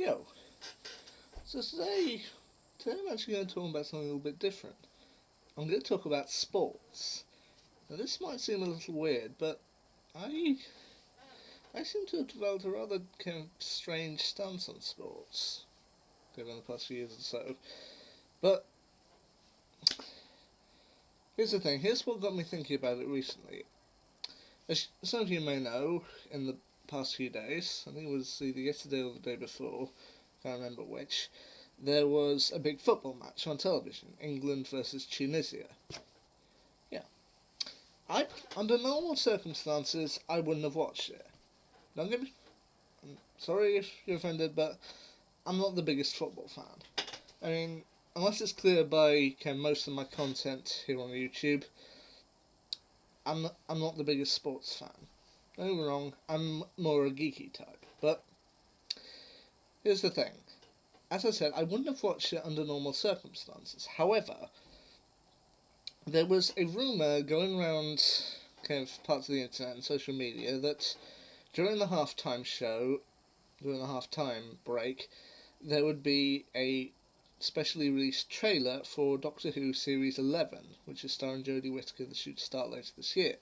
Yo, so today I'm actually going to talk about something a little bit different. I'm going to talk about sports. Now this might seem a little weird, but I I seem to have developed a rather kind of strange stance on sports over the past few years or so. But here's the thing. Here's what got me thinking about it recently. As some of you may know, in the past few days, I think it was either yesterday or the day before, can't remember which, there was a big football match on television, England versus Tunisia. Yeah. Under normal circumstances, I wouldn't have watched it. Don't get me. I'm sorry if you're offended, but I'm not the biggest football fan. I mean, unless it's clear by kind of most of my content here on YouTube, I'm not the biggest sports fan. Don't get me wrong, I'm more a geeky type. But here's the thing. As I said, I wouldn't have watched it under normal circumstances. However, there was a rumour going around kind of parts of the internet and social media that during the halftime show, during the halftime break, there would be a specially released trailer for Doctor Who Series 11, which is starring Jodie Whittaker, that should start later this year.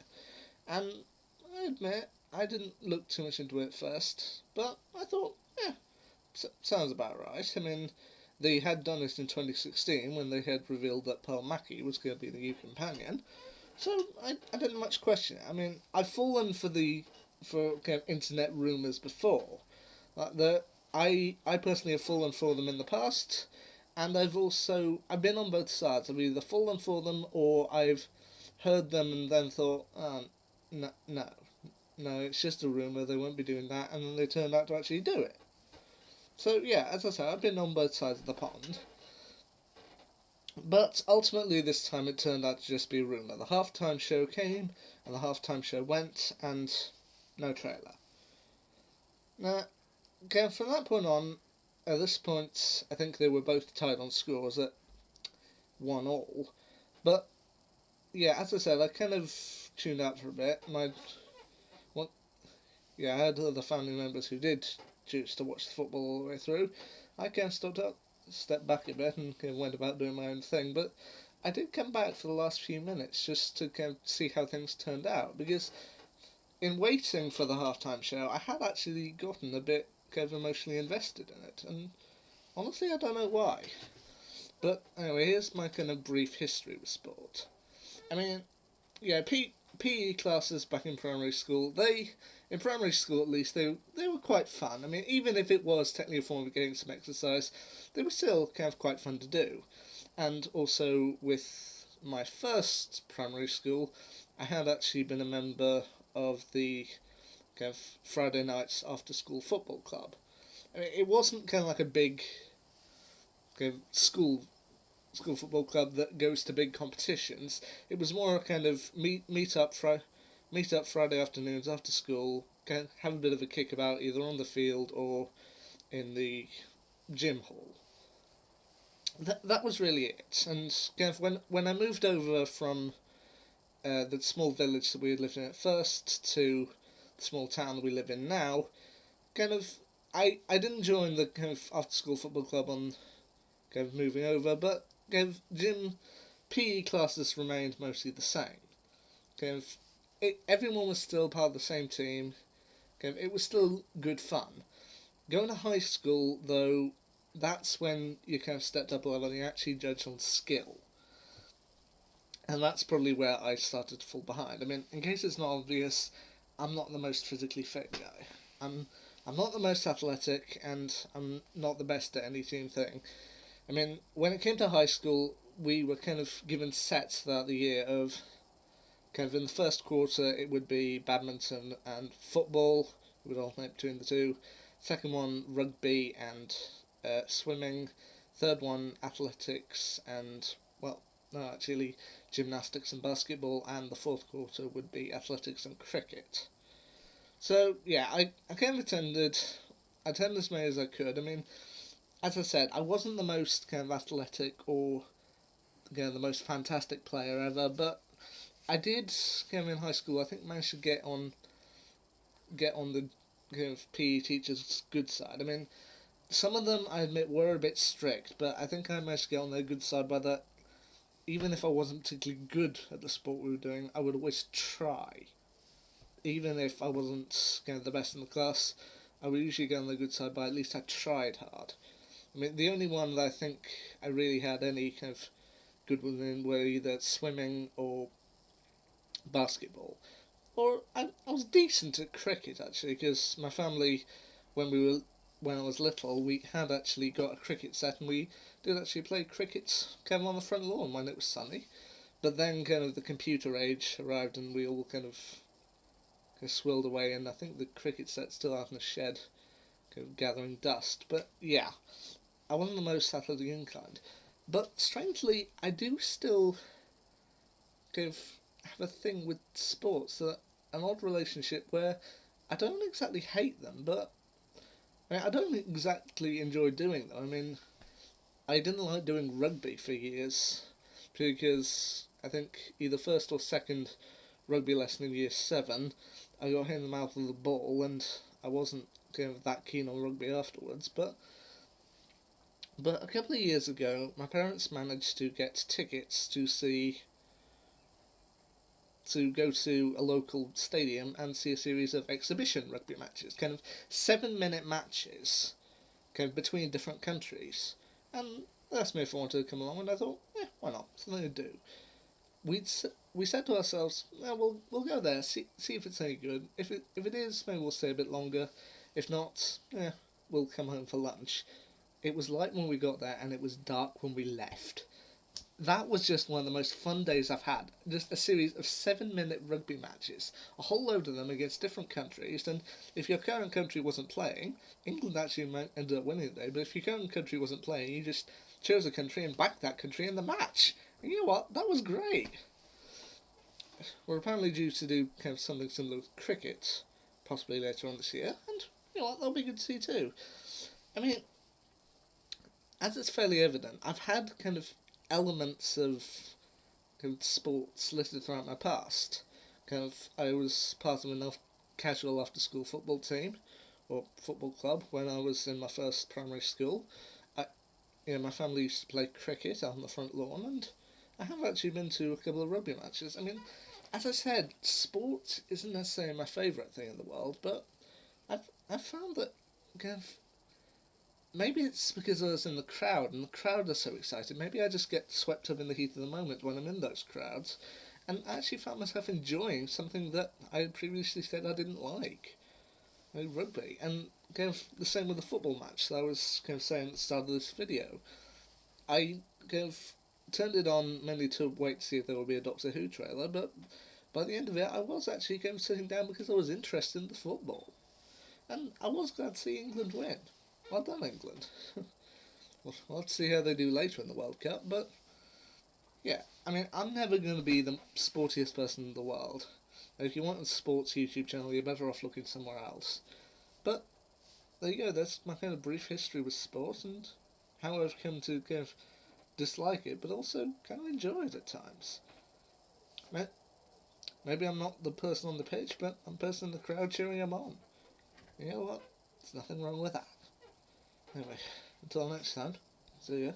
And I admit, I didn't look too much into it at first, but I thought, sounds about right. I mean, they had done it in 2016 when they had revealed that Pearl Mackie was going to be the new companion, so I didn't much question it. I mean, I've fallen for kind of internet rumours before. I personally have fallen for them in the past, and I've been on both sides. I've either fallen for them or I've heard them and then thought, no, it's just a rumour, they won't be doing that, and then they turned out to actually do it. So yeah, as I said, I've been on both sides of the pond. But ultimately this time it turned out to just be a rumour. The halftime show came, and the halftime show went, and no trailer. Now, again, from that point on, at this point, I think they were both tied on scores at 1-1. But, yeah, as I said, I kind of tuned out for a bit, and I had other family members who did choose to watch the football all the way through. I kind of stepped back a bit and kind of went about doing my own thing, but I did come back for the last few minutes just to kind of see how things turned out, because in waiting for the halftime show, I had actually gotten a bit kind of emotionally invested in it, and honestly, I don't know why. But anyway, here's my kind of brief history with sport. I mean, yeah, PE classes back in primary school, in primary school at least, they were quite fun. I mean, even if it was technically a form of getting some exercise, they were still kind of quite fun to do. And also, with my first primary school, I had actually been a member of the kind of Friday nights after school football club. I mean, it wasn't kind of like a big kind of school football club that goes to big competitions. It was more a kind of meet up Friday afternoons after school, kind of have a bit of a kick about either on the field or in the gym hall. That was really it. And kind of when I moved over from the small village that we had lived in at first to the small town that we live in now, kind of I didn't join the kind of after school football club on kind of moving over, but kind of gym PE classes remained mostly the same. Kind of everyone was still part of the same team. Kind of, it was still good fun. Going to high school though, that's when you kind of stepped up a level and you actually judged on skill. And that's probably where I started to fall behind. I mean, in case it's not obvious, I'm not the most physically fit guy. I'm not the most athletic, and I'm not the best at any team thing. I mean, when it came to high school, we were kind of given sets throughout the year of kind of in the first quarter it would be badminton and football. We would alternate between the two. Second one, rugby and swimming. Third one, athletics and, well, no, actually gymnastics and basketball. And the fourth quarter would be athletics and cricket. So, yeah, I kind of attended as many as I could. I mean, as I said, I wasn't the most kind of athletic or the most fantastic player ever, but I did, kind of in high school, I think managed to get on the kind of PE teacher's good side. I mean, some of them, I admit, were a bit strict, but I think I managed to get on their good side by that. Even if I wasn't particularly good at the sport we were doing, I would always try. Even if I wasn't the best in the class, I would usually get on the good side by at least I tried hard. I mean, the only one that I think I really had any kind of good ones in were either swimming or basketball. Or I was decent at cricket actually, because my family, when we were when I was little, we had actually got a cricket set, and we did actually play cricket on the front lawn when it was sunny. But then the computer age arrived, and we all swilled away, and I think the cricket set's still out in the shed, gathering dust. But yeah, I wasn't the most athletic inclined. But strangely, I do still have a thing with sports, that an odd relationship where I don't exactly hate them, but I don't exactly enjoy doing them. I mean, I didn't like doing rugby for years because I think either first or second rugby lesson in year 7, I got hit in the mouth with a ball, and I wasn't that keen on rugby afterwards. But a couple of years ago, my parents managed to get tickets to go to a local stadium and see a series of exhibition rugby matches, 7-minute matches, between different countries. And they asked me if I wanted to come along, and I thought, why not? Something to do. We said to ourselves, we'll go there, see if it's any good. If it is, maybe we'll stay a bit longer. If not, we'll come home for lunch. It was light when we got there, and it was dark when we left. That was just one of the most fun days I've had. Just a series of 7-minute rugby matches, a whole load of them against different countries. And if your current country wasn't playing, England actually ended up winning the day. But if your current country wasn't playing, you just chose a country and backed that country in the match. And you know what? That was great. We're apparently due to do something similar with cricket, possibly later on this year. And you know what? That'll be good to see too. I mean, as it's fairly evident, I've had elements of sports littered throughout my past. I was part of a casual after-school football team, or football club, when I was in my first primary school. My family used to play cricket out on the front lawn, and I have actually been to a couple of rugby matches. I mean, as I said, sport isn't necessarily my favourite thing in the world, but I've found that maybe it's because I was in the crowd, and the crowd are so excited. Maybe I just get swept up in the heat of the moment when I'm in those crowds, and I actually found myself enjoying something that I had previously said I didn't like, rugby. And the same with the football match that I was saying at the start of this video. I turned it on mainly to wait to see if there would be a Doctor Who trailer, but by the end of it, I was actually sitting down because I was interested in the football, and I was glad to see England win. Well done, England. We'll have to see how they do later in the World Cup, but yeah, I mean, I'm never going to be the sportiest person in the world. If you want a sports YouTube channel, you're better off looking somewhere else. But there you go, that's my brief history with sport, and how I've come to dislike it, but also enjoy it at times. Maybe I'm not the person on the pitch, but I'm the person in the crowd cheering him on. You know what? There's nothing wrong with that. Anyway, until next time, see ya.